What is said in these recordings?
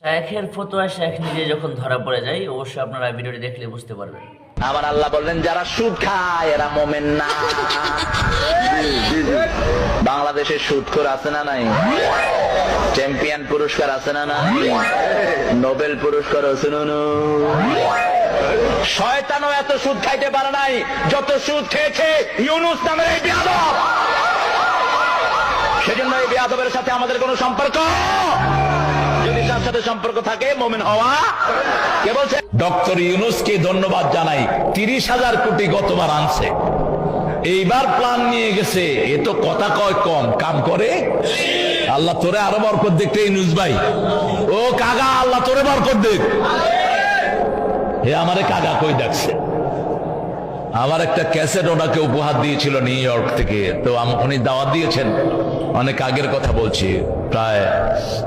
শেখের ফতোয়া শেখ নিজে যখন ধরা পড়ে যায়, অবশ্যই আপনারা ভিডিওটি দেখলে বুঝতে পারবেন। আমার আল্লাহ বললেন যারা সুদ খায় এরা মোমেন না। বাংলাদেশে সুদখোর আছে না নাই? চ্যাম্পিয়ন পুরস্কার আছে না নাই? নোবেল পুরস্কার আছে না নাই? শয়তানও এত সুদ খাইতে পারে নাই যত সুদ খেয়েছে ইউনূস নামের এই বেয়াদব। সেজন্য এই বেয়াদবের সাথে আমাদের কোনো সম্পর্ক, যদি তার সাথে সম্পর্ক থাকে মোমেন হওয়া কে বলছে? ডক্টর ইউনূসকে ধন্যবাদ জানাই, 30,000 কোটি গতবার আনছে, এইবার প্ল্যান নিয়ে গেছে। এ তো কথা কয় কম, কাম করে। আল্লাহ তোরে আরো বরকত দেখতে ইউনূস ভাই। ও কাগা, আল্লাহ তোরে বরকত দেখ। হে আমারে কাগা কই ডাকছে। আমার একটা ক্যাসেট ওনাকে উপহার দিয়েছিল নিউ ইয়র্ক থেকে, তো উনি দাওয়াত দিয়েছেন, অনেক আগের কথা বলছি, প্রায়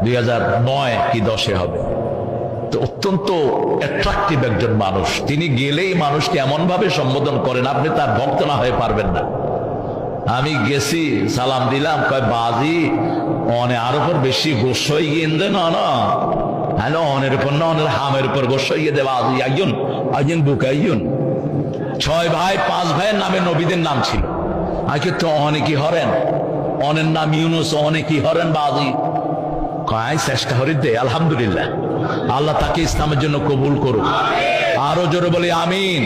2009 কি 10-এ হবে। তো অত্যন্ত অ্যাট্রাকটিভ একজন মানুষ, তিনি গেলেই মানুষকে এমন ভাবে সম্বোধন করেন আপনি তার ভক্ত না হয়ে পারবেন না। আমি গেছি, সালাম দিলাম, কয় বাজি অনে আর উপর বেশি গোস হয়ে গিয়ে না না হ্যালো, অনের উপর না, অনের হামের উপর গোস হয়ে দেবা বাজি একজন বুকাইন। 6 ভাই 5 ভাইয়ের নামে নবীদের নাম ছিল। আগে তো অনেকই হরেন, অনের নাম ইউনূস, অনেকই হরেন বাজি। কয় চেষ্টা করি দে, আলহামদুলিল্লাহ, আল্লাহ তাকে ইসলামের জন্য কবুল করুক। আরো জোরে বলি আমিন।